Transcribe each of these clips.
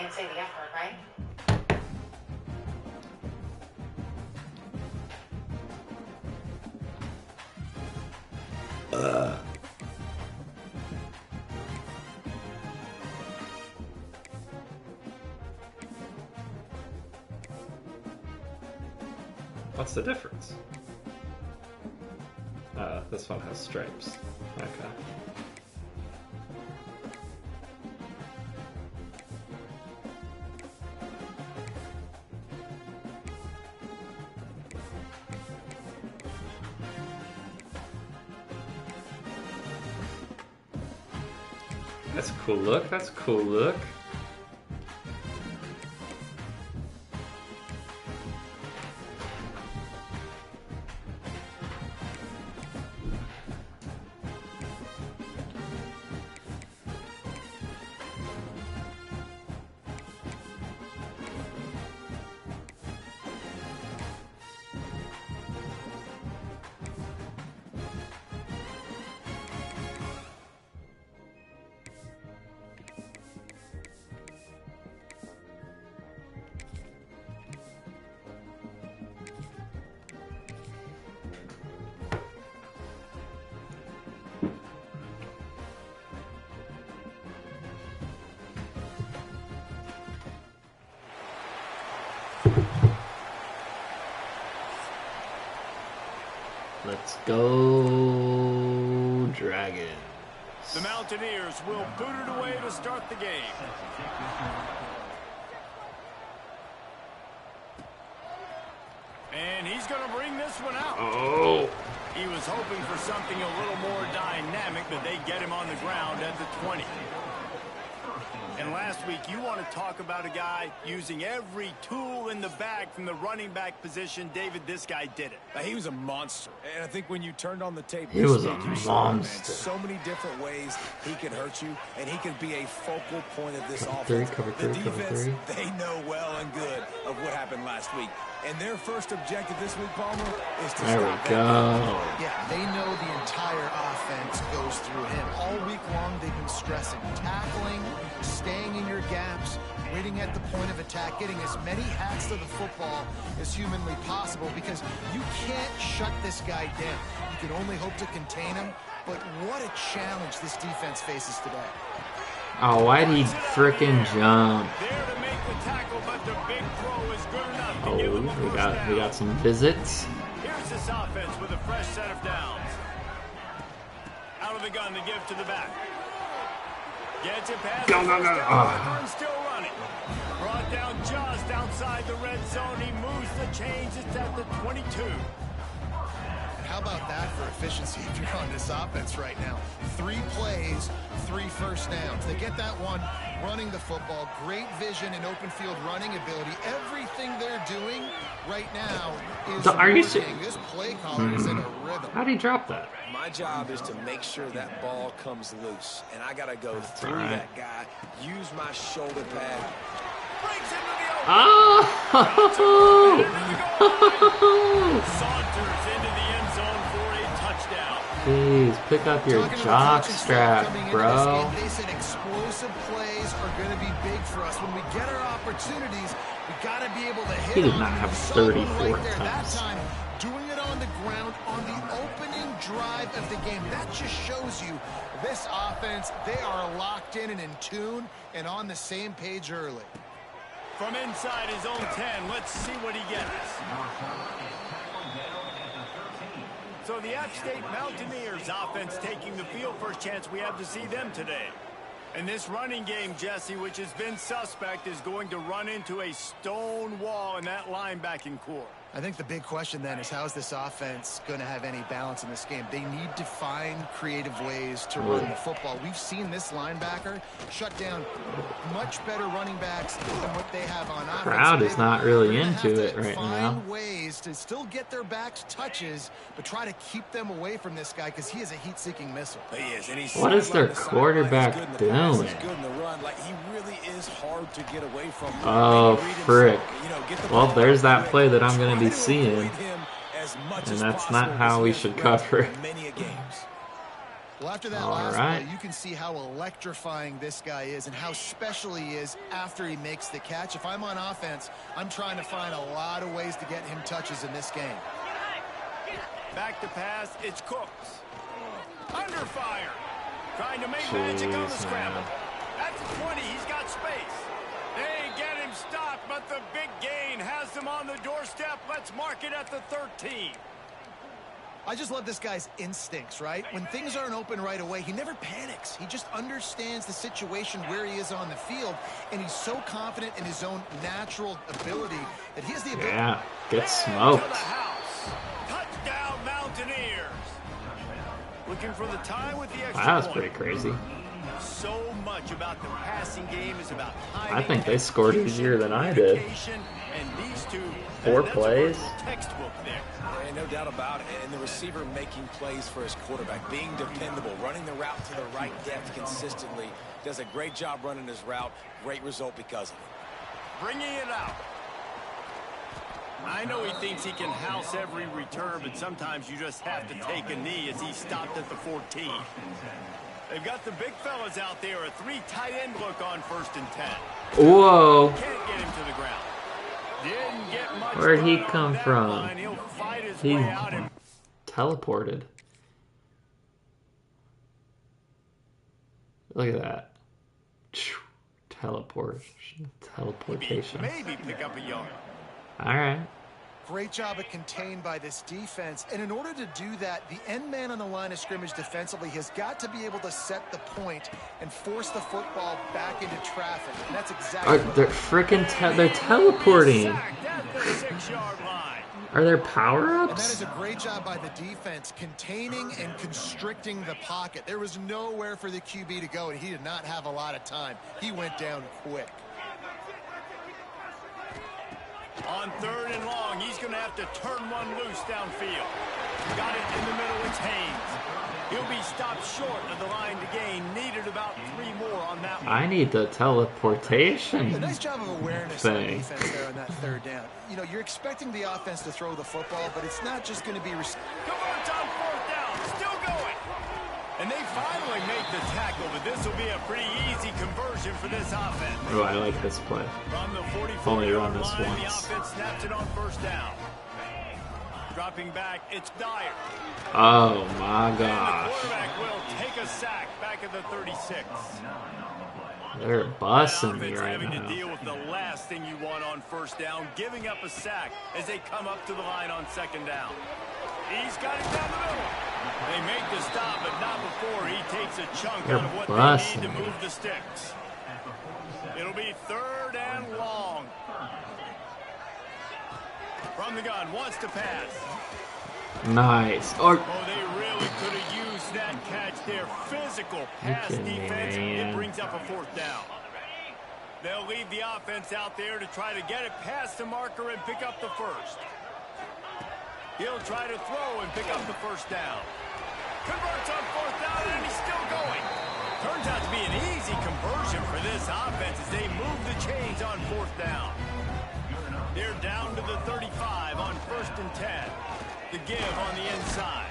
can't say the F word, right? What's the difference? This one has stripes. Okay. That's a cool look. That's a cool look. Let's go, Dragons. The Mountaineers will boot it away to start the game. And he's going to bring this one out. Oh. He was hoping for something a little more dynamic, but they get him on the ground at the 20. And last week, you want to talk about a guy using every tool in the bag from the running back position. David, this guy did it. He was a monster. And I think when you turned on the tape, he was a monster. So many different ways he can hurt you, and he can be a focal point of this Cover offense. three, the defense, cover three. they know well and good of what happened last week. And their first objective this week, Palmer, is to There we stop go. that. Yeah, they know the entire offense goes through him. All week long, they've been stressing tackling, staying in your gaps, waiting at the point of attack, getting as many hats to the football as humanly possible, because you can't shut this guy down. You can only hope to contain him, but what a challenge this defense faces today. Oh, why'd he frickin' jump? There to make the tackle, but the big throw is good enough to Oh, give him a first down. we got some visits. Here's this offense with a fresh set of downs. Out of the gun to give to the back. Gets it past No. still running. Brought down just outside the red zone. He moves the chains. It's at the 22. How about that for efficiency if you're on this offense right now? 3 plays, 3 first downs. They get that one running the football, great vision and open field running ability. Everything they're doing right now is working. This play caller is in a rhythm. How'd he drop that? My job is to make sure that ball comes loose, and I got to go through right. that guy, use my shoulder pad. Breaks into the open. Oh! Saunters into the end zone for a touchdown. Jeez, pick up your jock strap, bro. They said explosive plays are going to be big for us. When we get our opportunities, we got to be able to hit. He did not have 34 that attempts. time, doing it on the ground on the opening drive of the game. That just shows you this offense, they are locked in and in tune and on the same page early. From inside his own 10, let's see what he gets. So the App State Mountaineers offense taking the field. First chance we have to see them today. And this running game, Jesse, which has been suspect, is going to run into a stone wall in that linebacking core. I think the big question then is, how is this offense going to have any balance in this game? They need to find creative ways to run the football. We've seen this linebacker shut down much better running backs than what they have on offense. Crowd is not really into it right now. Find ways to still get their backs touches, but try to keep them away from this guy because he is a heat-seeking missile. He is, and he's What is their quarterback doing? He's good in the run. Like, he really is hard to get away from. Oh, frick. Well, there's that play that I'm going to be seeing. And that's not how we should cover it. Well, after that last play, you can see how electrifying this guy is and how special he is after he makes the catch. If I'm on offense, I'm trying to find a lot of ways to get him touches in this game. Back to pass, it's Cooks. Under fire. Trying to make magic on the scramble. At the 20, he's got space. They get him stopped, but the big gain has them on the doorstep. Let's mark it at the 13. I just love this guy's instincts, right? When things aren't open right away, he never panics. He just understands the situation where he is on the field, and he's so confident in his own natural ability that he has the ability. Yeah, get smoked. Touchdown, Mountaineers. Looking for the tie with the extra That was point. pretty crazy. So much about the passing game is about timing. I think they scored easier than I did. And these two, 4 plays. Textbook there. And no doubt about it. And the receiver making plays for his quarterback, being dependable, running the route to the right depth consistently. Does a great job running his route. Great result because of it. Bringing it out. I know he thinks he can house every return, but sometimes you just have to take a knee as he stopped at the 14. They've got the big fellas out there, a 3 tight end look on 1st and 10. Whoa. Can't get him to the ground. Didn't get much. Where'd he come from? He'll fight his He way out and teleported. Look at that. Teleportation. maybe pick up a yard. All right. Great job of contained by this defense. And in order to do that, the end man on the line of scrimmage defensively has got to be able to set the point and force the football back into traffic. And that's exactly what They're freaking they're teleporting. Sacked at the 6-yard line. Are there And that power-ups? is a great job by the defense, containing and constricting the pocket. There was nowhere for the QB to go, and he did not have a lot of time. He went down quick. On 3rd and long, he's going to have to turn one loose downfield. Got it in the middle, it's Haynes. He'll be stopped short of the line to gain. Needed about 3 more on that one. I need the teleportation A nice job of awareness on thing. defense there on that 3rd down. You know, you're expecting the offense to throw the football, but it's not just going to be... Converts on 4th down, still going. And they finally make the tackle, but this will be a pretty easy conversion for this offense. Oh, I like this play. From the Only run 44-yard this line, the once. offense snaps it on 1st down. Dropping back, it's Dyer. Oh my And the gosh. quarterback will take a sack back at the 36. They're bussing me Offense right having to now. deal with the last thing you want on 1st down, giving up a sack as they come up to the line on 2nd down. He's got it down the middle. They make the stop, but not before he takes a chunk They're out of what they bussing need to me. move the sticks. It'll be 3rd and long. From the gun, wants to pass. Nice. Or Oh, they really could have used that catch there. Physical pass kidding me, defense. man? It brings up a 4th down. They'll leave the offense out there to try to get it past the marker and pick up the 1st. He'll try to throw and pick up the 1st down. Converts on 4th down, and he's still going. Turns out to be an easy conversion for this offense as they move the chains on 4th down. They're down to the 35 on 1st and 10. The give on the inside.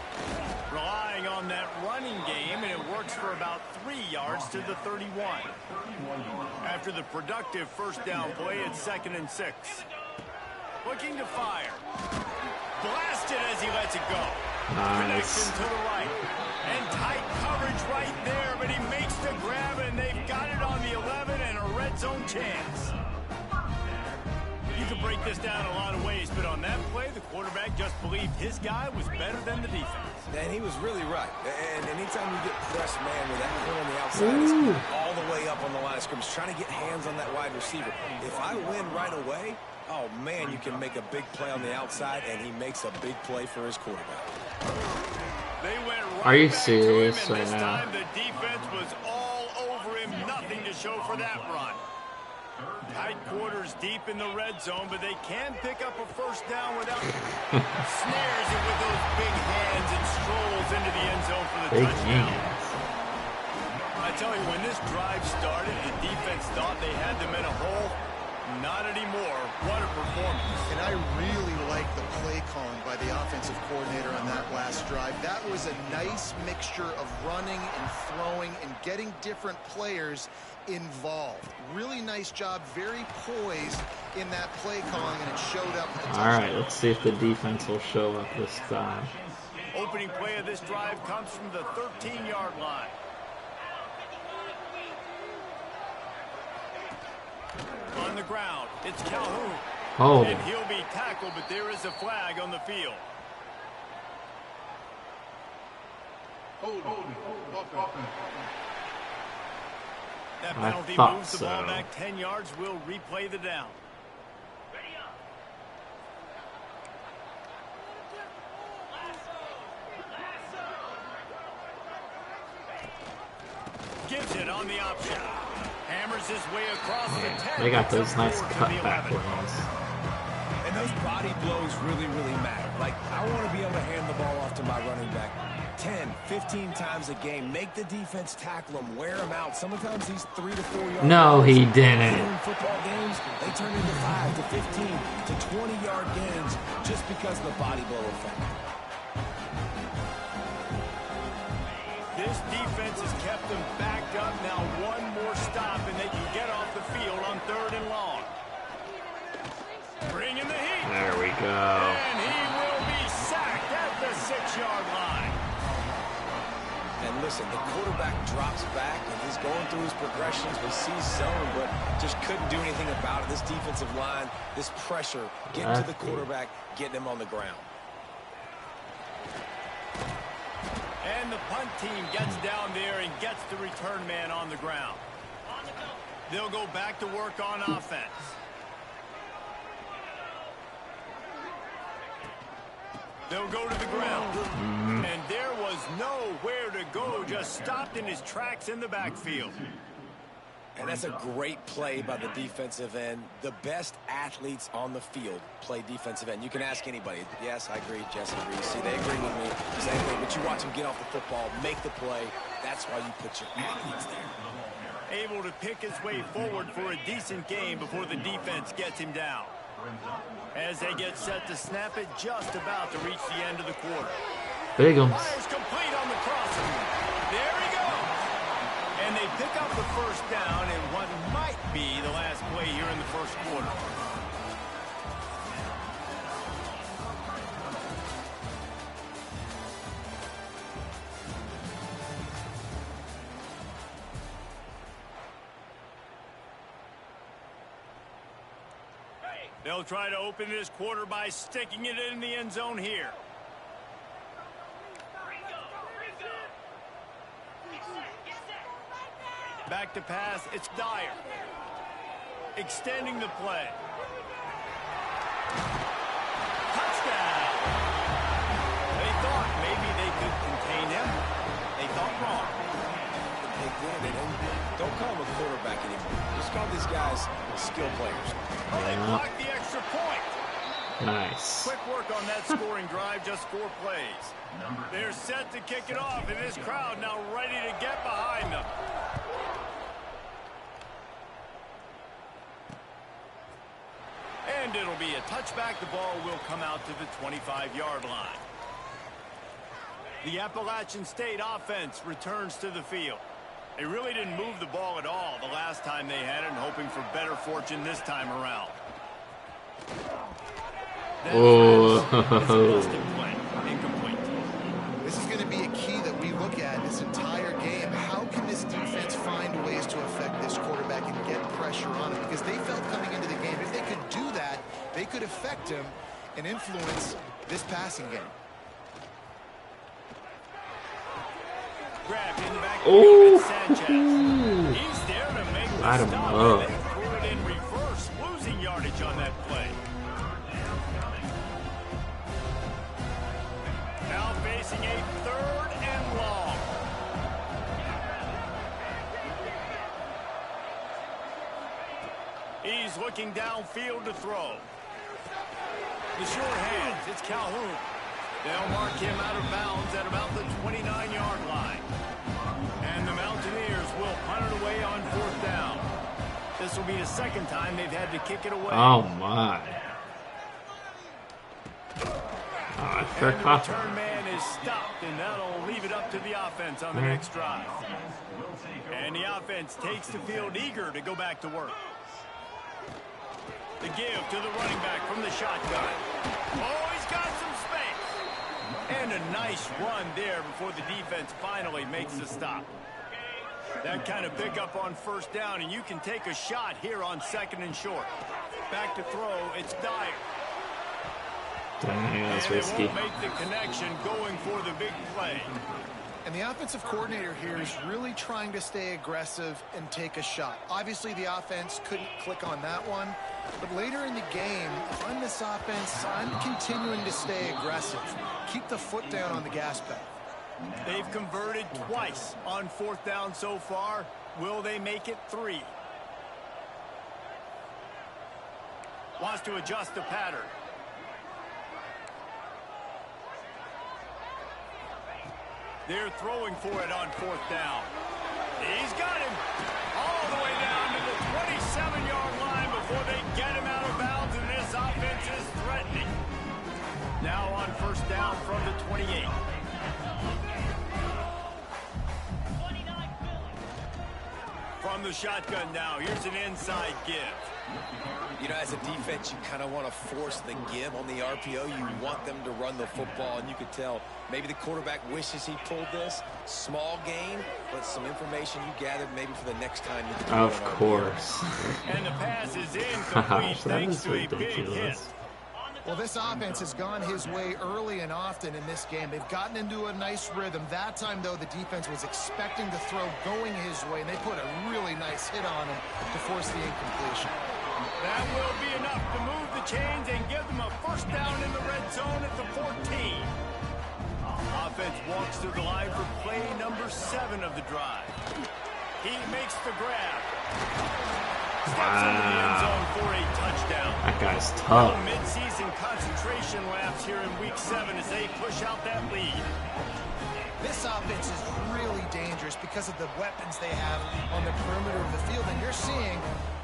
Relying on that running game, and it works for about 3 yards to the 31. After the productive 1st down play, it's 2nd and 6. Looking to fire. Blasted as he lets it go. nice. Connection to the right. And tight coverage right there, but he makes the grab, and they've got it on the 11 and a red zone chance. You can break this down a lot of ways, but on that play, the quarterback just believed his guy was better than the defense. And he was really right. And anytime you get pressed man with that corner on the outside, it's all the way up on the line of scrimmage, trying to get hands on that wide receiver. If I win right away, oh man, you can make a big play on the outside, and he makes a big play for his quarterback. They went right Are you back serious to him, and this right now? time the defense was all over him. Nothing to show for that run. Tight quarters deep in the red zone, but they can pick up a 1st down without snares it with those big hands and strolls into the end zone for the Big touchdown. hands. I tell you, when this drive started, the defense thought they had them in a hole. Not anymore. What a performance. And I really like the play calling by the offensive coordinator on that last drive. That was a nice mixture of running and throwing and getting different players involved. Really nice job, very poised in that play calling, and it showed up. All right, let's see if the defense will show up this time. Opening play of this drive comes from the 13-yard line. On the ground, it's Calhoun. Oh. And he'll be tackled, but there is a flag on the field. That penalty moves the ball back 10 yards. We'll replay the down. Gives it on the option. Hammers his way across the 10. They got those nice cutback lanes. And those body blows really, really matter. Like, I want to be able to hand the ball off to my running back 10, 15 times a game. Make the defense tackle him, wear him out. Sometimes he's 3 to 4 yards. No, he didn't. In football games, they turn into 5 to 15 to 20-yard gains just because of the body blow effect. This defense has kept them backed up. Now one more stop, and they can get off the field on 3rd and long. Bring in the heat. There we go. And he will be sacked at the 6-yard line. And listen, the quarterback drops back, and he's going through his progressions. We see zone, but just couldn't do anything about it. This defensive line, this pressure, getting to the quarterback, getting him on the ground. And the punt team gets down there and gets the return man on the ground. They'll go back to work on offense. They'll go to the ground. And there was nowhere to go, just stopped in his tracks in the backfield. And that's a great play by the defensive end. The best athletes on the field play defensive end. You can ask anybody. Yes, I agree. Jesse agrees. See, they agree with me. Same thing. But you watch them get off the football, make the play. That's why you put your athletes there. Able to pick his way forward for a decent game before the defense gets him down. As they get set to snap it, just about to reach the end of the quarter. Bigums. Fires complete on the crossing. There he goes. And they pick up the first down in what might be the last play here in the first quarter. They'll try to open this quarter by sticking it in the end zone here. Back to pass, it's Dyer. Extending the play. Touchdown! They thought maybe they could contain him. They thought wrong. They don't call him a quarterback anymore. Just call these guys skill players. Oh, they blocked the extra point. Nice. Quick work on that scoring drive, just 4 plays. They're set to kick it off, and this crowd now ready to get behind them. And it'll be a touchback. The ball will come out to the 25-yard line. The Appalachian State offense returns to the field. They really didn't move the ball at all the last time they had it, and hoping for better fortune this time around. Incomplete. This is going to be a key that we look at this entire game. How can this defense find ways to affect this quarterback and get pressure on him? Because they felt coming into the game, if they could do that, they could affect him and influence this passing game. Grabbed in the back of Sanchez. He's there to make the stop, and they threw it in reverse, losing yardage on that play. Now facing a 3rd and long. He's looking downfield to throw. The short hands, it's Calhoun. They'll mark him out of bounds at about the 29-yard line. And the Mountaineers will punt it away on 4th down. The This will be the second time they've had to kick it away. Oh my. Oh, fair And the caught. return man is stopped, and that'll leave it up to the offense on the next drive. And the offense takes the field eager to go back to work. The give to the running back from the shotgun. Oh, he's got some space. And a nice run there before the defense finally makes the stop. That kind of pickup on first down, and you can take a shot here on 2nd and short. Back to throw, it's Dyer. Dang, that's And they risky. won't make the connection going for the big play. And the offensive coordinator here is really trying to stay aggressive and take a shot. Obviously, the offense couldn't click on that one. But later in the game, if I'm this offense, I'm continuing to stay aggressive. Keep the foot down on the gas pedal. They've converted twice on 4th down so far. Will they make it 3? Wants to adjust the pattern. They're throwing for it on 4th down. He's got him all the way down to the 27-yard line before they get him out of bounds, and this offense is threatening. Now on 1st down from the 28. From the shotgun now, here's an inside give. You know, as a defense, you kind of want to force the give on the RPO. You want them to run the football, and you could tell maybe the quarterback wishes he pulled this. Small gain, but some information you gathered maybe for the next time. You can Of course. And the pass is incomplete Gosh, that thanks is to a big hit. ridiculous. Well, this offense has gone his way early and often in this game. They've gotten into a nice rhythm. That time, though, the defense was expecting the throw going his way, and they put a really nice hit on him to force the incompletion. That will be enough to move the chains and give them a 1st down in the red zone at the 14. Offense walks to the line for play number 7 of the drive. He makes the grab. Steps into the end zone for a touchdown. That guy's tough. Mid-season concentration laps here in week 7 as they push out that lead. This offense is really dangerous because of the weapons they have on the perimeter of the field. And you're seeing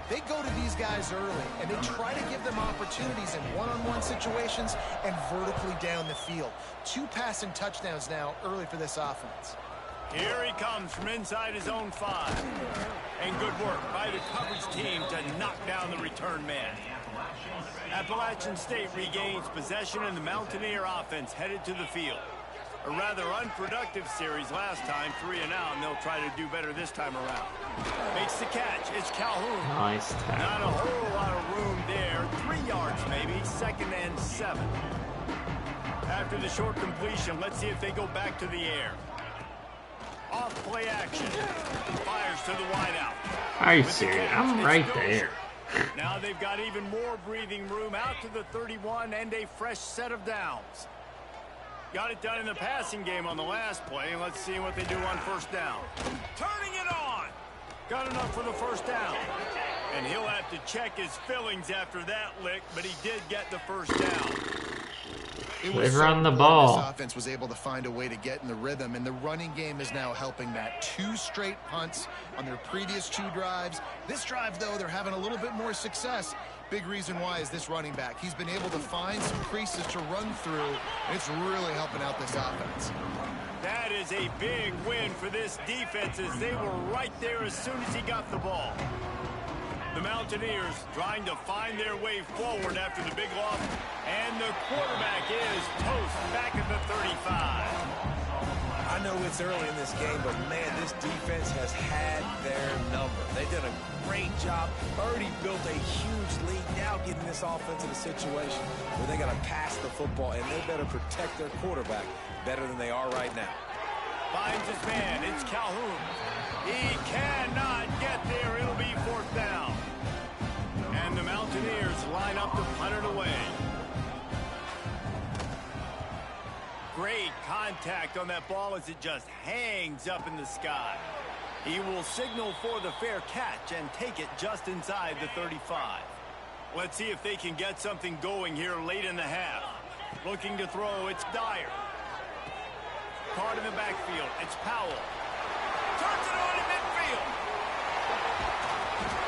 they go to these guys early, and they try to give them opportunities in one-on-one situations and vertically down the field. 2 passing touchdowns now early for this offense. Here he comes from inside his own 5. And good work by the coverage team to knock down the return man. Appalachian State regains possession, and the Mountaineer offense headed to the field. A rather unproductive series last time, 3 and out, and they'll try to do better this time around. Makes the catch. It's Calhoun. Nice Not a tackle. whole lot of room there. 3 yards maybe. 2nd and 7. After the short completion, let's see if they go back to the air. Off play action. Fires to the wideout. Are you serious? I'm right there. Now they've got even more breathing room out to the 31 and a fresh set of downs. Got it done in the passing game on the last play, and let's see what they do on 1st down. Turning it on. Got enough for the 1st down. And he'll have to check his fillings after that lick, but he did get the 1st down. It They was so run the important ball. This offense was able to find a way to get in the rhythm, and the running game is now helping that. 2 straight punts on their previous 2 drives. This drive, though, they're having a little bit more success. Big reason why is this running back. He's been able to find some creases to run through, and it's really helping out this offense. That is a big win for this defense as they were right there as soon as he got the ball. The Mountaineers trying to find their way forward after the big loss, and the quarterback is toast back at the 35. I know it's early in this game, but man, this defense has had their number. They've done a great job. Already built a huge lead. Now getting this offense in a situation where they got to pass the football, and they better protect their quarterback better than they are right now. Finds his man. It's Calhoun. He cannot get there. It'll be 4th down. And the Mountaineers line up to punt it away. Great contact on that ball as it just hangs up in the sky. He will signal for the fair catch and take it just inside the 35. Let's see if they can get something going here late in the half. Looking to throw, it's Dyer. Caught in the backfield, it's Powell. Turns it on in midfield.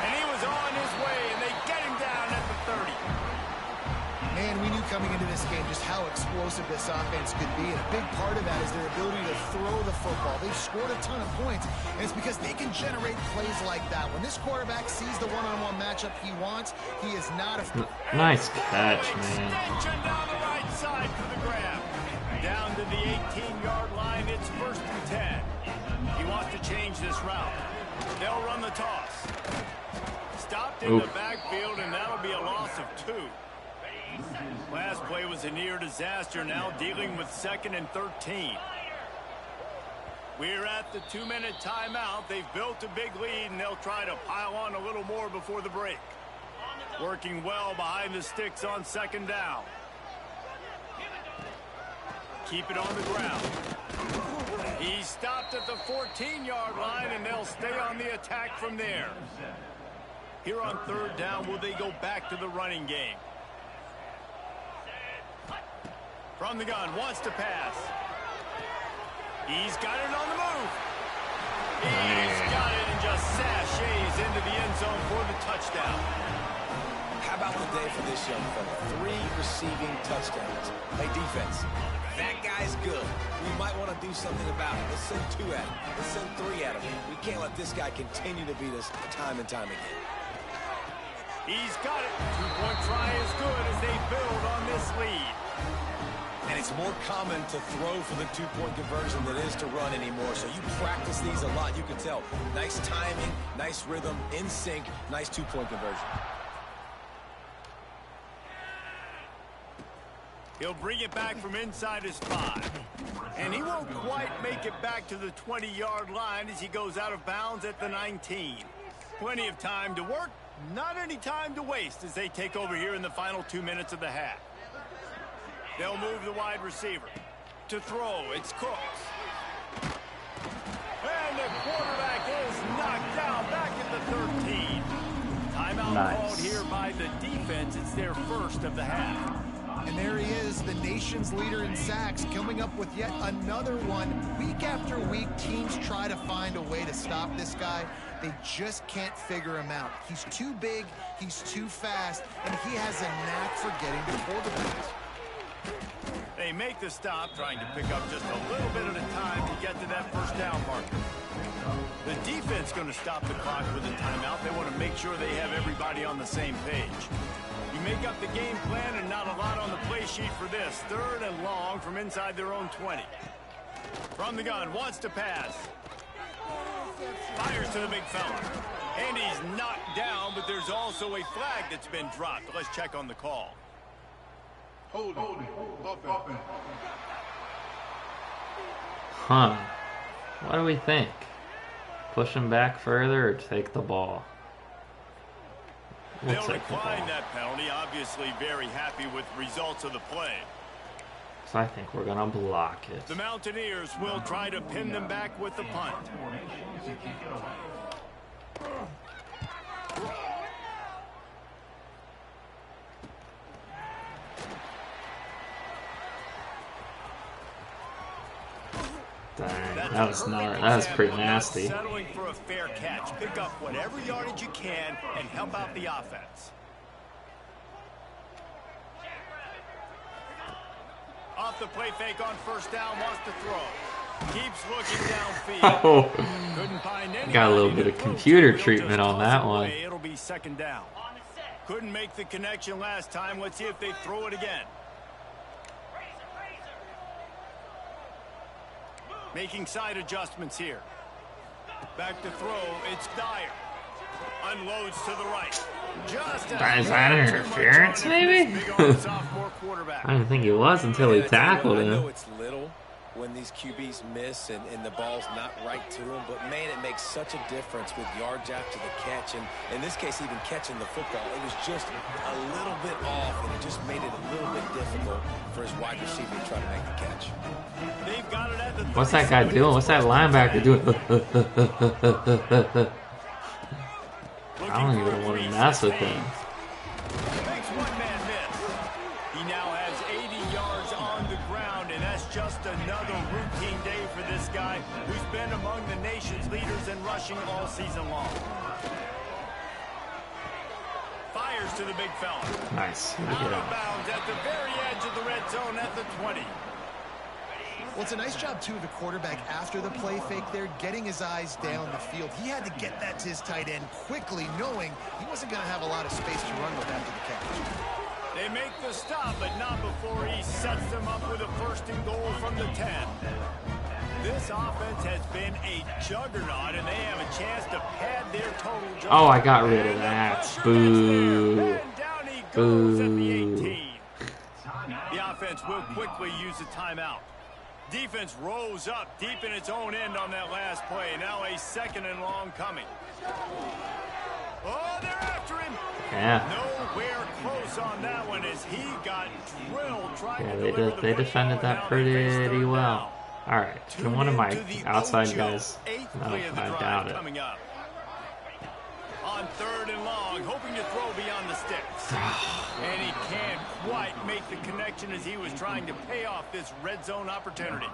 And he was is on his way, and they get him down at the 30. Man, we knew coming into this game just how explosive this offense could be, and a big part of that is their ability to throw the football. They've scored a ton of points, and it's because they can generate plays like that. When this quarterback sees the one-on-one matchup he wants, he is not afraid. Nice catch, man. Extension down the right side for the grab. Down to the 18-yard line, it's 1st and 10. He wants to change this route. They'll run the toss. Stopped in the backfield, and that'll be a loss of 2. Last play was a near disaster, now dealing with 2nd and 13. We're at the 2-minute timeout. They've built a big lead, and they'll try to pile on a little more before the break. Working well behind the sticks on 2nd down. Keep it on the ground. He stopped at the 14-yard line, and they'll stay on the attack from there. Here on 3rd down, will they go back to the running game? From the gun, wants to pass. He's got it on the move. He's got it and just sashays into the end zone for the touchdown. How about the day for this young fella? 3 receiving touchdowns. Hey, defense, that guy's good. We might want to do something about it. Let's send 2 at him. Let's send 3 at him. We can't let this guy continue to beat us time and time again. He's got it. 2-point try is good as they build on this lead. And it's more common to throw for the 2-point conversion than it is to run anymore. So you practice these a lot. You can tell. Nice timing, nice rhythm, in sync, nice 2-point conversion. He'll bring it back from inside his 5. And he won't quite make it back to the 20-yard line as he goes out of bounds at the 19. Plenty of time to work, not any time to waste as they take over here in the final 2 minutes of the half. They'll move the wide receiver. To throw, it's Cooks. And the quarterback is knocked down back at the 13. Timeout called here by the defense. It's their first of the half. And there he is, the nation's leader in sacks, coming up with yet another one. Week after week, teams try to find a way to stop this guy. They just can't figure him out. He's too big, he's too fast, and he has a knack for getting to quarterbacks. They make the stop, trying to pick up just a little bit at a time to get to that 1st down marker. The defense going to stop the clock with a timeout. They want to make sure they have everybody on the same page. You make up the game plan and not a lot on the play sheet for this. 3rd and long from inside their own 20. From the gun, wants to pass. Fires to the big fella. And he's knocked down, but there's also a flag that's been dropped. Let's check on the call. Hold it. Offense. Huh. What do we think? Push him back further or take the ball? They'll decline that penalty. Obviously very happy with the results of the play. So I think we're going to block it. The Mountaineers will try to pin them back with the punt. Dang, that was pretty nasty. Settling for a fair catch. Pick up whatever yardage you can and help out the offense. Off the play fake on 1st down, wants to throw. Keeps looking downfield. Oh, Couldn't find anybody. got a little bit of computer treatment on that one. It'll be 2nd down. Couldn't make the connection last time. Let's see if they throw it again. Making side adjustments here. Back to throw. It's Dyer. Unloads to the right. Just Is that interference, maybe? I didn't think it was until he tackled I know him. it's little when these QBs miss and the ball's not right to them, but man, it makes such a difference with yards after the catch, and in this case, even catching the football. It was just a little bit off, and it just made it a little bit difficult for his wide receiver to try to make the catch. They've got it at the What's that guy doing? What's that linebacker doing? I don't even want to mess with him. Makes one man miss. He now has 80 yards on the ground, and that's just another routine day for this guy who's been among the nation's leaders in rushing all season long. to the big fella. Nice. Out of bounds at the very edge of the red zone at the 20. Well, it's a nice job, too, of the quarterback after the play fake there, getting his eyes down the field. He had to get that to his tight end quickly, knowing he wasn't going to have a lot of space to run with after the catch. They make the stop, but not before he sets them up with a 1st and goal from the 10. This offense has been a juggernaut, and they have a chance to pad their total. Oh, I got rid of that. Boo. And down he goes at the Boo. 18. The offense will quickly use a timeout. Defense rose up deep in its own end on that last play. Now a 2nd and long coming. Oh, they're after him. Yeah. Nowhere close on that one as he got drilled trying to Yeah, deliver the they football. defended that Now they face pretty 3rd well. down. All right. Can one of my outside guys? No, I doubt it. Coming up. On 3rd and long, hoping to throw beyond the sticks. And he can't quite make the connection as he was trying to pay off this red zone opportunity.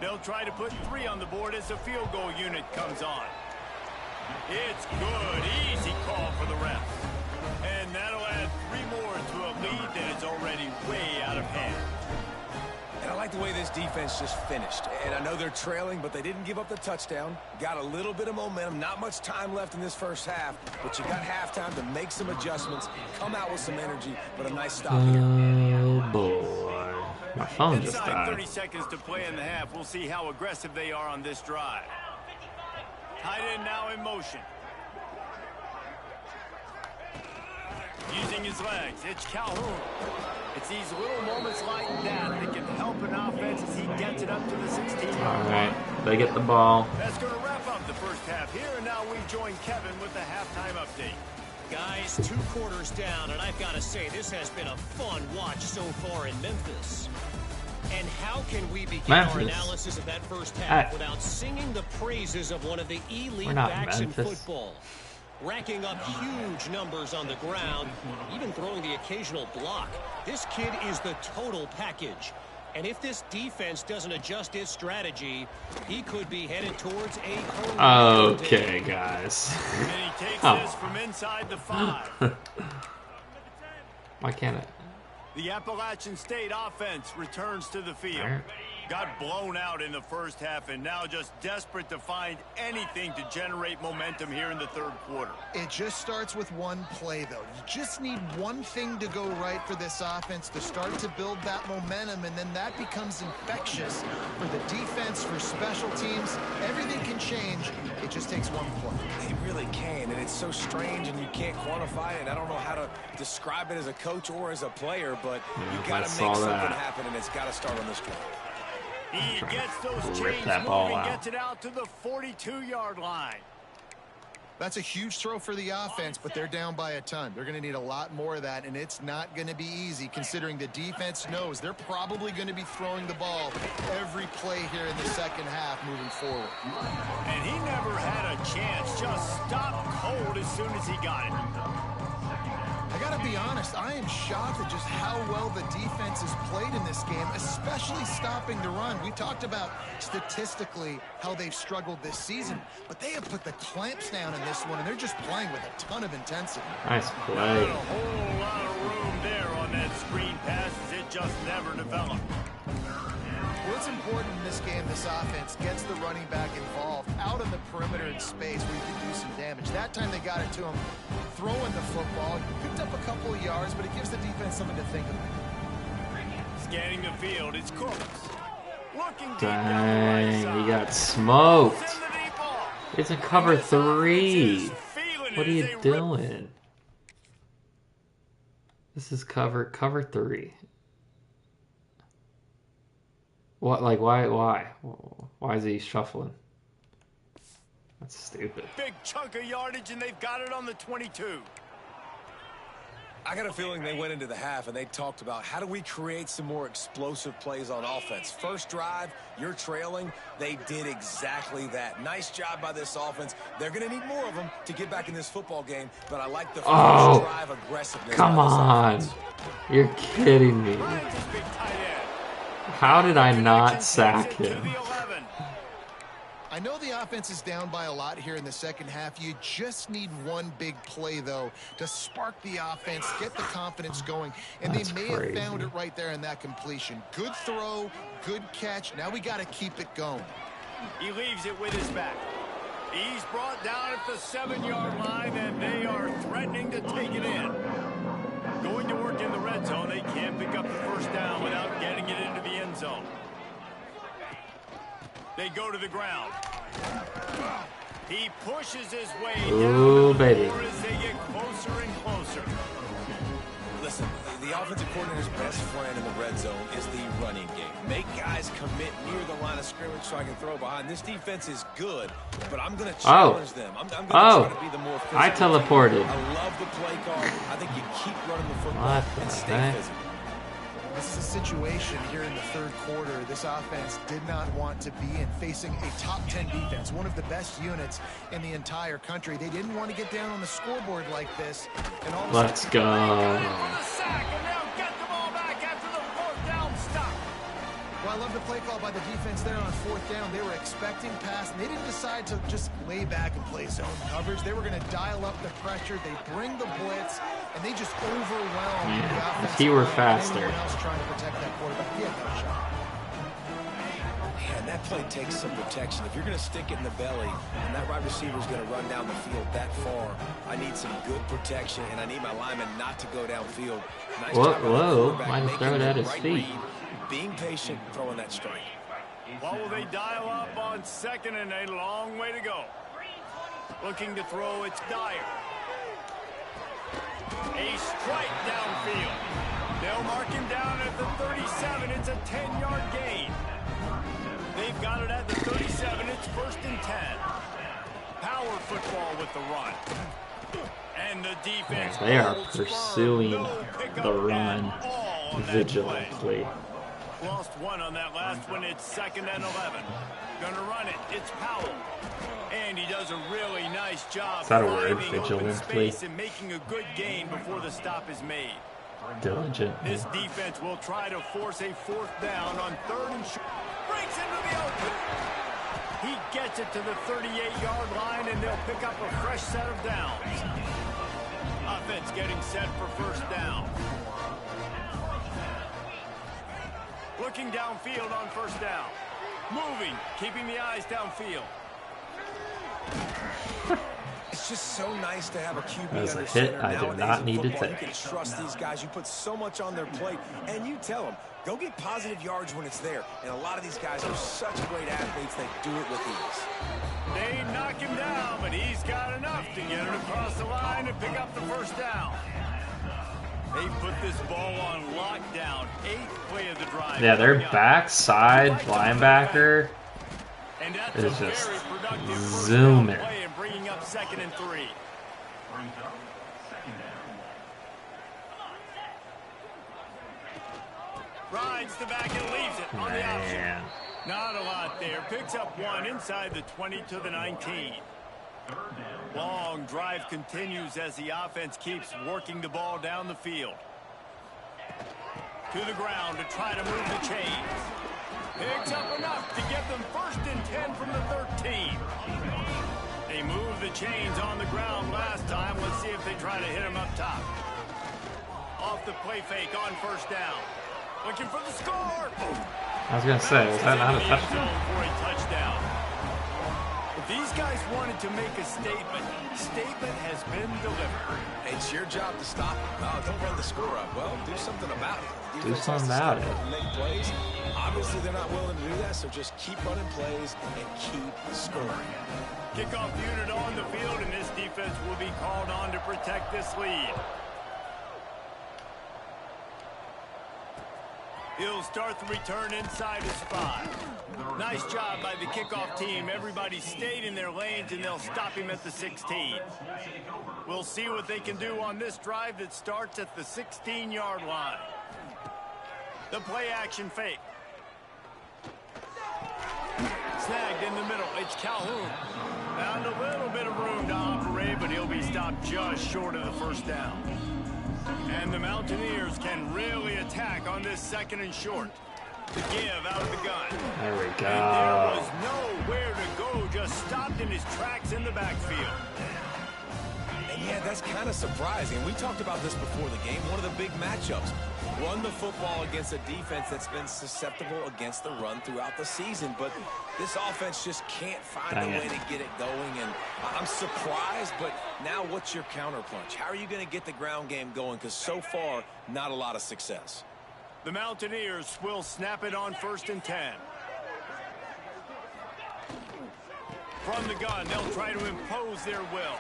They'll try to put 3 on the board as the field goal unit comes on. It's good. Easy call for the refs. And that'll add 3 more to a lead that is already way out of hand. And I like the way this defense just finished. And I know they're trailing, but they didn't give up the touchdown. Got a little bit of momentum. Not much time left in this first half, but you got halftime to make some adjustments, come out with some energy, but a nice stop here. Oh boy. My phone just Inside 30 died. seconds to play in the half. We'll see how aggressive they are on this drive. Tight end now in motion. Using his legs, it's Calhoun. It's these little moments like that that can help an offense as he gets it up to the 16-yard All line. right. They get the ball. That's going to wrap up the first half here, and now we join Kevin with the halftime update. Guys, 2 quarters down, and I've got to say, this has been a fun watch so far in Memphis. And how can we begin our analysis of that first half without singing the praises of one of the elite backs in football? Racking up huge numbers on the ground, even throwing the occasional block. This kid is the total package. And if this defense doesn't adjust its strategy, he could be headed towards a career. Okay, guys. And he takes this from inside the 5. Why can't it? The Appalachian State offense returns to the field. Got blown out in the first half and now just desperate to find anything to generate momentum here in the 3rd quarter. It just starts with one play, though. You just need one thing to go right for this offense to start to build that momentum, and then that becomes infectious for the defense, for special teams. Everything can change. It just takes one play. It really can, and it's so strange, and you can't quantify it. I don't know how to describe it as a coach or as a player, but you got to make something happen, and it's got to start on this drive. He gets those chains moving and gets it out to the 42-yard line. That's a huge throw for the offense, but they're down by a ton. They're going to need a lot more of that, and it's not going to be easy considering the defense knows they're probably going to be throwing the ball every play here in the second half moving forward. And he never had a chance. Just stopped cold as soon as he got it. I got to be honest, I am shocked at just how well the defense has played in this game, especially stopping the run. We talked about statistically how they've struggled this season, but they have put the clamps down in this one, and they're just playing with a ton of intensity. Nice play. Not a whole lot of room there on that screen pass as it just never developed. What's important in this game, this offense gets the running back involved out on the perimeter in space where you can do some damage. That time they got it to him throwing the football. He picked up a couple of yards, but it gives the defense something to think about. Scanning the field, it's Cooks. Looking deep Dang, he got smoked. It's a cover 3. What are you doing? This is cover 3. What, like, why is he shuffling? That's stupid. Big chunk of yardage, and they've got it on the 22. I got a feeling they went into the half and they talked about how do we create some more explosive plays on offense. First drive, you're trailing. They did exactly that. Nice job by this offense. They're going to need more of them to get back in this football game, but I like the first drive aggressiveness. Come on. You're kidding me. How did I not sack him? I know the offense is down by a lot here in the second half. You just need one big play, though, to spark the offense, get the confidence going, and That's they may crazy. have found it right there in that completion. Good throw, good catch. Now we got to keep it going. He leaves it with his back. He's brought down at the 7-yard line, and they are threatening to take it in. Going to work in the red zone, they can't pick up the first down without getting it into the end zone. They go to the ground. He pushes his way down baby. as they get closer and closer. Listen, the offensive coordinator's best friend in the red zone is the running game. Make guys commit near the line of scrimmage so I can throw behind. This defense is good, but I'm going to challenge them. I'm going to try to be the more physical I teleported. team. I love the play call. I think you keep running the football and stay physical. This is a situation here in the third quarter this offense did not want to be in, facing a top 10 defense, one of the best units in the entire country. They didn't want to get down on the scoreboard like this. And all Let's go. Well, I love the play call by the defense there on fourth down. They were expecting pass, and they didn't decide to just lay back and play zone coverage. They were going to dial up the pressure. They bring the blitz, and they just overwhelm the offense. He were faster. Anyone else trying to protect that quarterback. He had no shot. Man, that play takes some protection. If you're going to stick it in the belly and that wide receiver is going to run down the field that far, I need some good protection, and I need my lineman not to go downfield. Nice job by the quarterback might have thrown it at his feet. Being patient, throwing that strike. What will they dial up on second and a long way to go? Looking to throw, it's Dyer. A strike downfield. They'll mark him down at the 37. It's a 10-yard gain. They've got it at the 37. It's 1st and 10. Power football with the run. And the defense. They are pursuing the run vigilantly. Lost one on that last one. It's 2nd and 11. Gonna run it. It's Powell. And he does a really nice job Is that a word, finding open vigilantly? space and making a good gain before the stop is made. Diligently. This defense will try to force a 4th down on 3rd and short. Breaks into the open. He gets it to the 38-yard line, and they'll pick up a fresh set of downs. Offense getting set for 1st down. Looking downfield on 1st down. Moving, keeping the eyes downfield. It's just so nice to have a QB That was a under hit center. I did Nowadays not in need to football, take. You can trust these guys. You put so much on their plate, and you tell them, go get positive yards when it's there. And a lot of these guys are such great athletes, they do it with ease. They knock him down, but he's got enough to get it across the line and pick up the 1st down. They put this ball on lockdown. 8th play of the drive. Yeah, their backside linebacker And that's is a just very productive zooming. play and bringing up 2nd and 3. Rides the back and leaves it on the option. Man. Not a lot there. Picks up one inside the 20 to the 19. Long drive continues as the offense keeps working the ball down the field. To the ground to try to move the chains. Picks up enough to get them 1st and 10 from the 13. They moved the chains on the ground last time. Let's see if they try to hit him up top. Off the play fake on 1st down. Looking for the score. I was going to say, was that not a touchdown? For a touchdown. If these guys wanted to make a statement has been delivered. It's your job to stop them. Oh, don't run the score up. Well, do something about it. Do something about it. Make plays. Obviously, they're not willing to do that, so just keep running plays and keep scoring. Kickoff unit on the field, and this defense will be called on to protect this lead. He'll start the return inside his spot. Nice job by the kickoff team. Everybody stayed in their lanes, and they'll stop him at the 16. We'll see what they can do on this drive that starts at the 16-yard line. The play action fake. Snagged in the middle. It's Calhoun. Found a little bit of room to operate, but he'll be stopped just short of the 1st down. And the Mountaineers can really attack on this 2nd and short. The give out of the gun. There we go. And there was nowhere to go, just stopped in his tracks in the backfield. Yeah, that's kind of surprising. We talked about this before the game. One of the big matchups. Run the football against a defense that's been susceptible against the run throughout the season. But this offense just can't find a way to get it going. And I'm surprised, but now what's your counterpunch? How are you going to get the ground game going? Because so far, not a lot of success. The Mountaineers will snap it on 1st and 10. From the gun, they'll try to impose their will.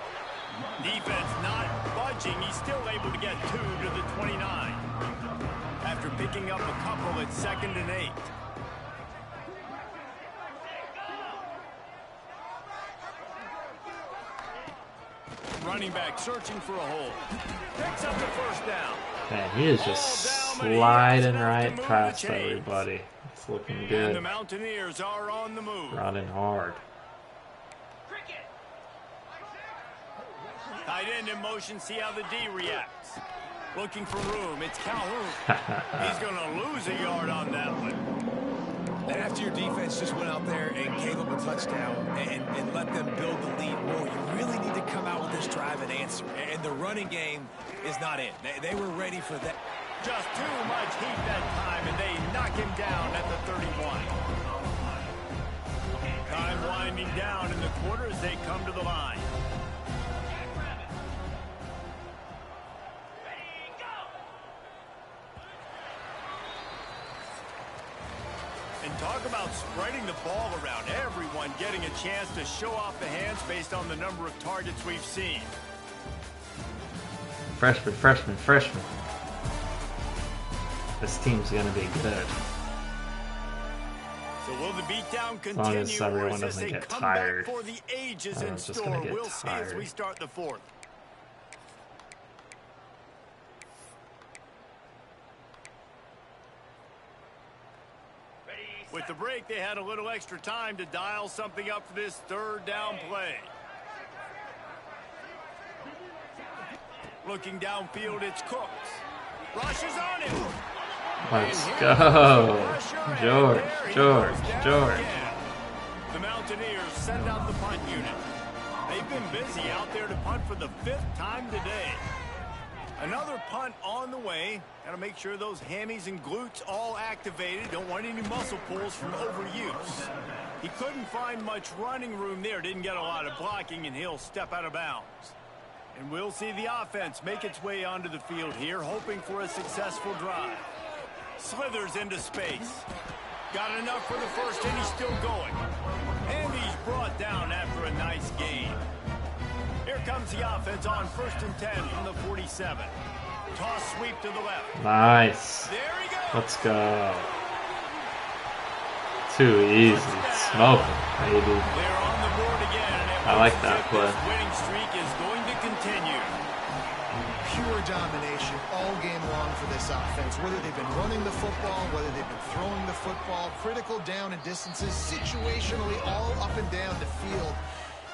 Defense not budging. He's still able to get 2 to the 29. After picking up a couple at 2nd and 8. Running back searching for a hole. Picks up the 1st down. Man, he is just sliding right past everybody. It's looking good. And the Mountaineers are on the move. Running hard. Tight end in motion, see how the D reacts. Looking for room, it's Calhoun. He's going to lose a yard on that one. And after your defense just went out there and gave up a touchdown and let them build the lead more, you really need to come out with this drive and answer. And the running game is not in. They were ready for that. Just too much heat that time, and they knock him down at the 31. Time winding down in the quarter as they come to the line. And talk about spreading the ball around. Everyone getting a chance to show off the hands based on the number of targets we've seen. Freshman. This team's going to be good. So will the beatdown continue, as long as everyone or is this doesn't a get comeback tired. for the ages in Everyone's just store? gonna get We'll see as tired. we start the 4th. With the break, they had a little extra time to dial something up for this 3rd down play. Looking downfield, it's Cooks. Rushes on him. Let's go. George. The Mountaineers send out the punt unit. They've been busy out there to punt for the 5th time today. Another punt on the way. Got to make sure those hammies and glutes all activated. Don't want any muscle pulls from overuse. He couldn't find much running room there. Didn't get a lot of blocking, and he'll step out of bounds. And we'll see the offense make its way onto the field here, hoping for a successful drive. Slithers into space. Got enough for the 1st, and he's still going. And he's brought down after a nice gain. Here comes the offense on 1st and 10 from the 47. Toss sweep to the left. Nice. There he goes. Let's go. Too easy. Smoke it, baby. They're on the board again. And I like that play. This winning streak is going to continue. Pure domination all game long for this offense. Whether they've been running the football, whether they've been throwing the football, critical down and distances, situationally all up and down the field.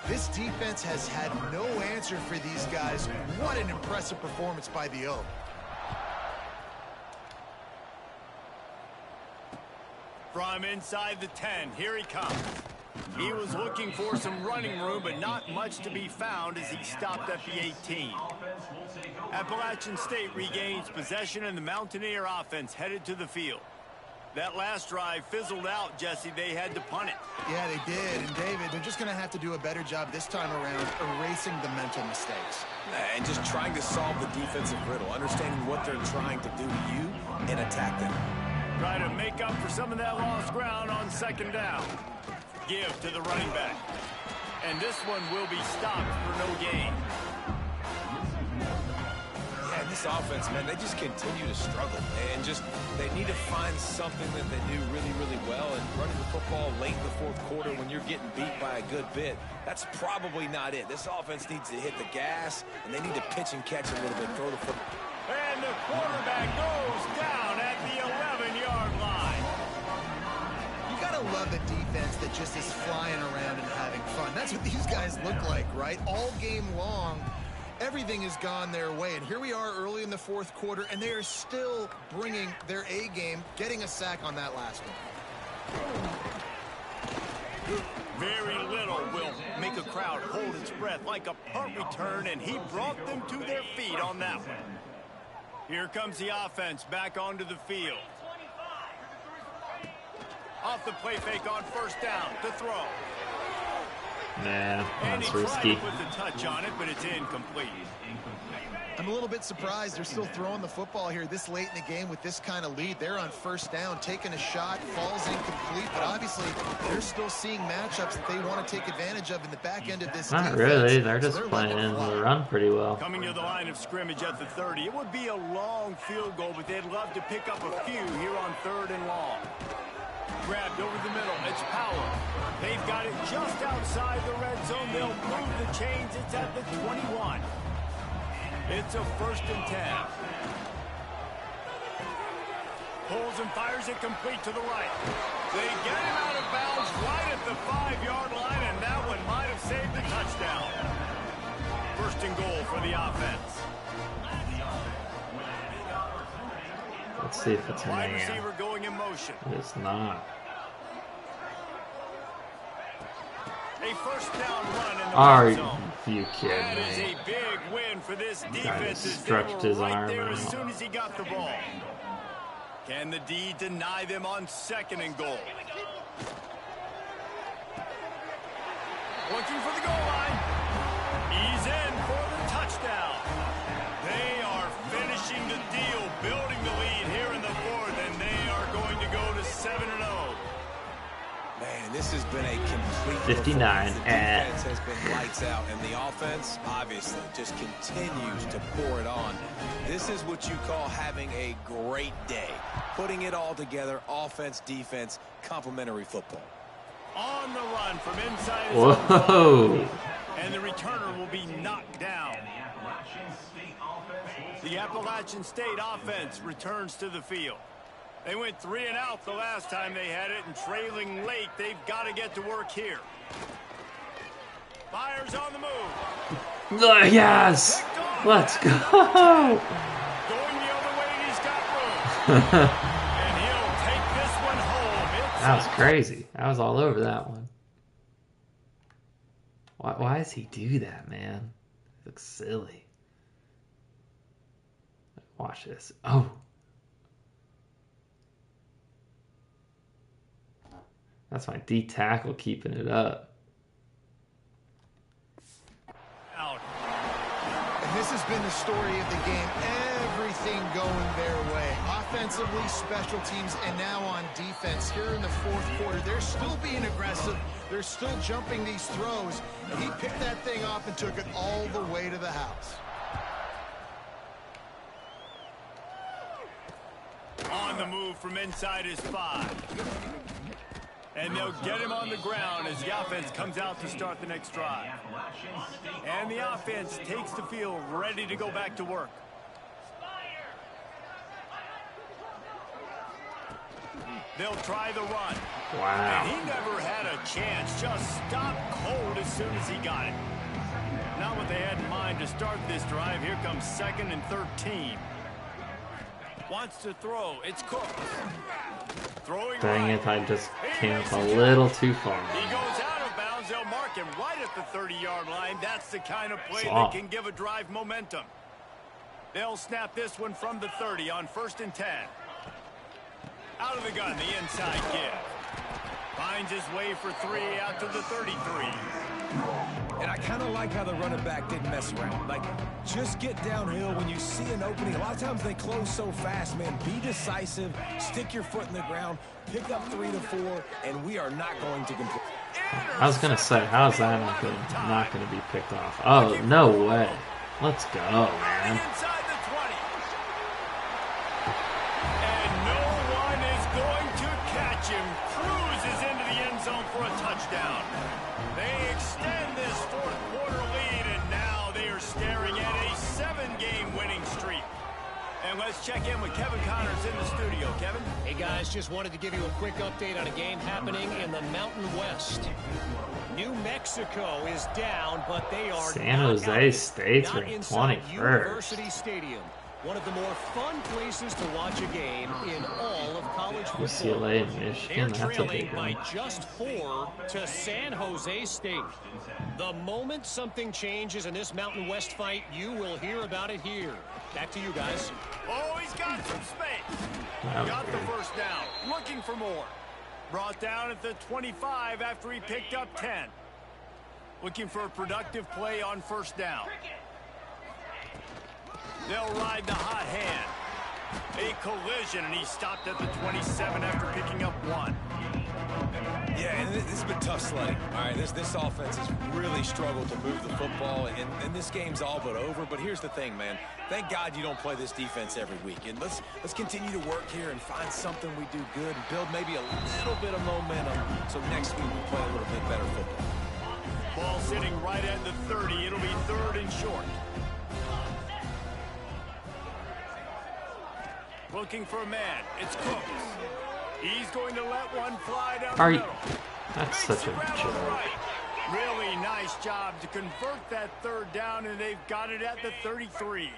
This defense has had no answer for these guys. What an impressive performance by the O. From inside the 10, here he comes. He was looking for some running room, but not much to be found as he stopped at the 18. Appalachian State regains possession, and the Mountaineer offense headed to the field. That last drive fizzled out, Jesse. They had to punt it. Yeah, they did. And, David, they're just going to have to do a better job this time around erasing the mental mistakes. And just trying to solve the defensive riddle, understanding what they're trying to do to you and attack them. Try to make up for some of that lost ground on 2nd down. Give to the running back. And this one will be stopped for no gain. Yeah, this offense, man, they just continue to struggle. And just, they need to find something that they do really, really well. And running the football late in the 4th quarter when you're getting beat by a good bit, that's probably not it. This offense needs to hit the gas, and they need to pitch and catch a little bit, throw the football. And the quarterback goes down at the 11-yard line. You got to love a defense that just is flying around and having fun. That's what these guys look like, right? All game long. everything has gone their way. And here we are early in the fourth quarter, and they are still bringing their A game, getting a sack on that last one. Very little will make a crowd hold its breath like a punt return, and he brought them to their feet on that one. Here comes the offense back onto the field. Off the play fake on first down to throw. Nah, And that's he tried risky. to put the touch on it, but it's incomplete. I'm a little bit surprised they're still throwing the football here this late in the game with this kind of lead. They're on first down, taking a shot, falls incomplete, but obviously they're still seeing matchups that they want to take advantage of in the back end of this Not defense. really. They're So just letting playing it fly. the run pretty well. Coming to the line of scrimmage at the 30. It would be a long field goal, but they'd love to pick up a few here on 3rd and long. Grabbed over the middle. It's Powell. They've got it just outside the red zone. They'll move the chains. It's at the 21. It's a 1st and 10. Pulls and fires it complete to the right. They get him out of bounds right at the 5-yard line, and that one might have saved the touchdown. 1st and goal for the offense. Let's see if it's a Wide man. receiver going in motion. It's not. A 1st down run in the Are red zone. you kidding That is me? a big win for this defense. As they stretched were his right arm there as out. soon as he got the ball. Can the D deny them on 2nd and goal? Looking for the goal line. He's in for the touchdown. They are finishing the deal, building the lead here in the 4th, and they are going to go to 7-0. Man, this has been a complete 59 performance. The defense has been lights out, and the offense obviously just continues to pour it on. This is what you call having a great day. Putting it all together, offense, defense, complementary football. On the run from inside his own 5. Whoa! And the returner will be knocked down. The Appalachian State offense returns to the field. They went 3 and out the last time they had it, and trailing late, they've got to get to work here. Fires on the move. Yes! Let's go! Going the other way, and he's got room. And he'll take this one home. It's That was crazy. I was all over that one. Why does he do that, man? It looks silly. Watch this. Oh! That's my D tackle keeping it up. out. And this has been the story of the game. Everything going their way. Offensively, special teams, and now on defense. Here in the 4th quarter, they're still being aggressive. They're still jumping these throws. And he picked that thing off and took it all the way to the house. On the move from inside his 5. And they'll get him on the ground as the offense comes out to start the next drive. And the offense takes the field ready to go back to work. They'll try the run. Wow. And he never had a chance. Just stopped cold as soon as he got it. Not what they had in mind to start this drive. Here comes 2nd and 13. Wants to throw. It's Cook. Throwing Dang right. it, I just came up a little too far. He goes out of bounds. They'll mark him right at the 30-yard line. That's the kind of play Soft. that can give a drive momentum. They'll snap this one from the 30 on 1st and 10. Out of the gun, the inside give. Finds his way for 3 out to the 33. And I kind of like how the running back didn't mess around. Like, just get downhill when you see an opening. A lot of times they close so fast, man. Be decisive, stick your foot in the ground, pick up 3 to 4, and we are not going to complete. I was gonna say, how is that not gonna be picked off? Oh, no way. Let's go, man. Inside the 20. And no one is going to catch him. Cruises into the end zone for a touchdown. They extend this 4th quarter lead, and now they are staring at a 7-game winning streak. And let's check in with Kevin Connors in the studio. Kevin? Hey, guys, just wanted to give you a quick update on a game happening in the Mountain West. New Mexico is down, but they are San Jose State's ranked 21st. University Stadium, one of the more fun places to watch a game in all of college football. UCLA and Michigan, They're that's a trailing big one. by just 4 to San Jose State. The moment something changes in this Mountain West fight, you will hear about it here. Back to you guys. Oh, he's got some space. Got the first down. Looking for more. Brought down at the 25 after he picked up 10. Looking for a productive play on first down. They'll ride the hot hand. A collision, and he stopped at the 27 after picking up 1. Yeah, and this has been tough sledding. All right, this offense has really struggled to move the football, and this game's all but over. But here's the thing, man. Thank God you don't play this defense every week. And let's continue to work here and find something we do good and build maybe a little bit of momentum so next week we play a little bit better football. Ball sitting right at the 30. It'll be 3rd and short. Looking for a man. It's Cooks. He's going to let one fly down the middle. That's such a joke. Right. Really nice job to convert that 3rd down, and they've got it at the 33.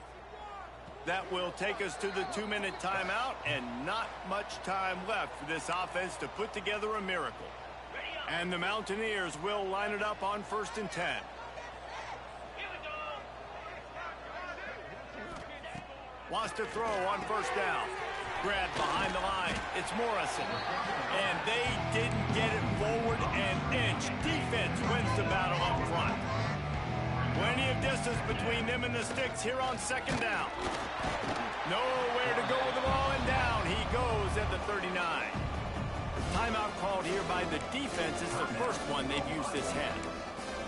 That will take us to the 2-minute timeout, and not much time left for this offense to put together a miracle. And the Mountaineers will line it up on 1st and 10. Wants to throw on first down. Grabbed behind the line. It's Morrison. And they didn't get it forward an inch. Defense wins the battle up front. Plenty of distance between them and the sticks here on 2nd down. Nowhere to go with the ball, and down he goes at the 39. Timeout called here by the defense. It's the first one they've used this half.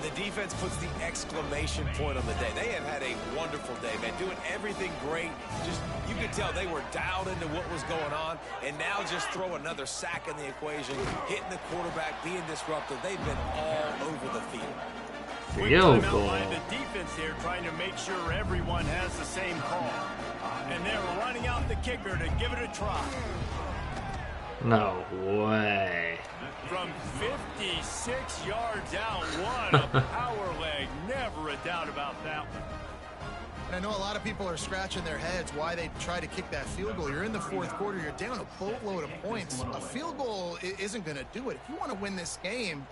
The defense puts the exclamation point on the day. They have had a wonderful day, man. Doing everything great. Just, you could tell they were dialed into what was going on. And now just throw another sack in the equation, hitting the quarterback, being disruptive. They've been all over the field. Field goal. The defense here trying to make sure everyone has the same call. And they're running out the kicker to give it a try. No way. From 56 yards out, what a power leg. Never a doubt about that one. And I know a lot of people are scratching their heads why they try to kick that field goal. You're in the 4th quarter. You're down a boatload of points. A field goal isn't going to do it. If you want to win this game,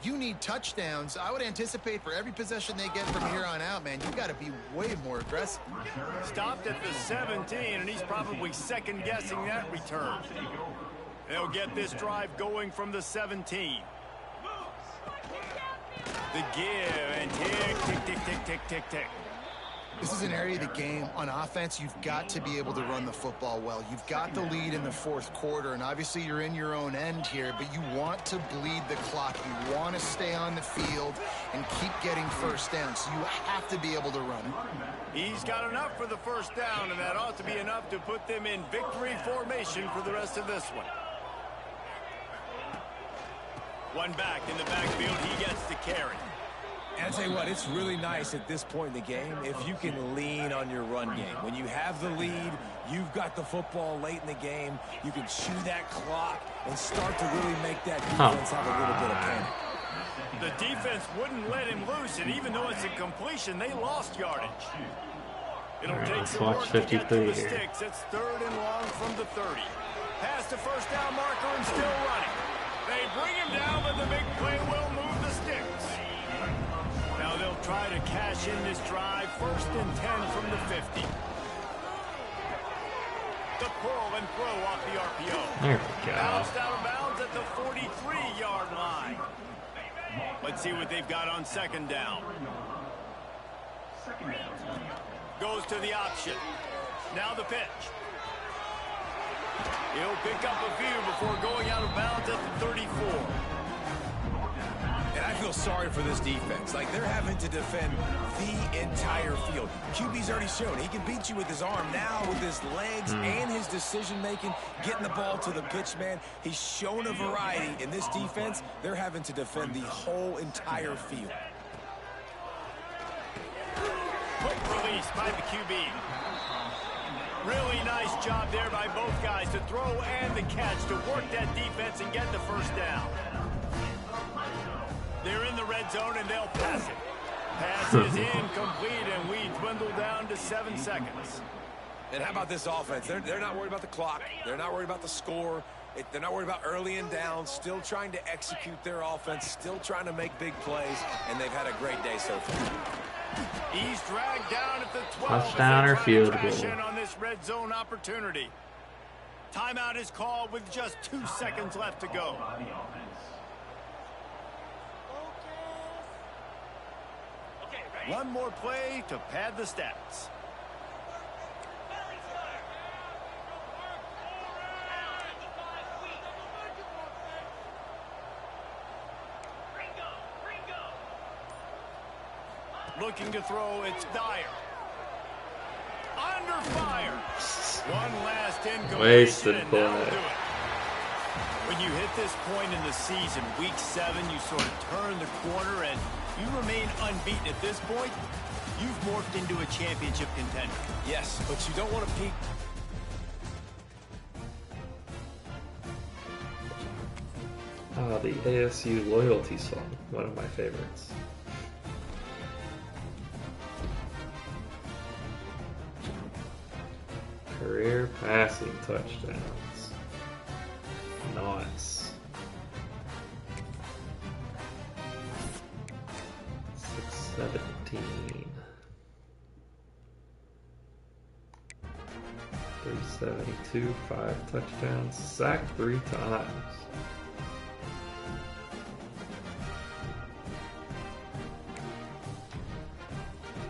you need touchdowns. I would anticipate for every possession they get from here on out, man, you got to be way more aggressive. Stopped at the 17, and he's probably second-guessing that return. They'll get this drive going from the 17. The give and tick, tick, tick, tick, tick, tick, tick. This is an area of the game on offense you've got to be able to run the football well. You've got the lead in the 4th quarter, and obviously you're in your own end here, but you want to bleed the clock. You want to stay on the field and keep getting first down, so you have to be able to run. He's got enough for the first down, and that ought to be enough to put them in victory formation for the rest of this one. One back in the backfield, he gets the carry. And I tell you what, it's really nice at this point in the game if you can lean on your run game. When you have the lead, you've got the football late in the game, you can chew that clock and start to really make that defense have a little bit of panic. The defense wouldn't let him loose, and even though it's a completion, they lost yardage. It'll take some work to get to the sticks. It's 3rd and long from the 30. Past the first down marker and still running. They bring him down, but the big play will move the sticks. Now they'll try to cash in this drive. 1st and 10 from the 50. The pull and throw off the RPO. There we go. Bounced out of bounds at the 43-yard line. Let's see what they've got on 2nd down. Goes to the option. Now the pitch. He'll pick up a few before going out of bounds at the 34. And I feel sorry for this defense. Like, they're having to defend the entire field. QB's already shown he can beat you with his arm. Now with his legs and his decision-making, getting the ball to the pitch, man, he's shown a variety. In this defense, they're having to defend the whole entire field. Quick release by the QB. Really nice job there by both guys to throw and the catch to work that defense and get the first down. They're in the red zone and they'll pass it. Pass is incomplete and we dwindle down to 7 seconds. And how about this offense? They're not worried about the clock. They're not worried about the score. They're not worried about early and down. Still trying to execute their offense. Still trying to make big plays. And they've had a great day so far. He's dragged down at the 12. Touchdown or field goal. On this red zone opportunity. Timeout is called with just 2 seconds left to go. One more play to pad the stats. Looking to throw, it's Dyer. Under fire. One last incompletion. Wasted play. When you hit this point in the season, week 7, you sort of turn the corner and you remain unbeaten at this point. You've morphed into a championship contender. Yes, but you don't want to peak. The ASU loyalty song, one of my favorites. Career passing touchdowns. Nice. 617. 372, 5 touchdowns, sacked 3 times.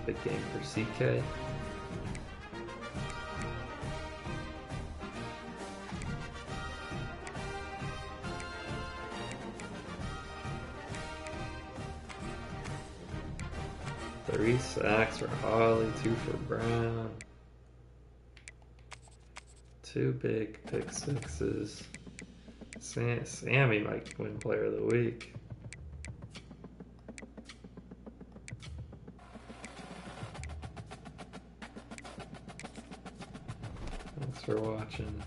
Big game for CK. Three sacks for Holly, 2 for Brown. 2 big pick sixes. Sammy might win Player of the Week. Thanks for watching.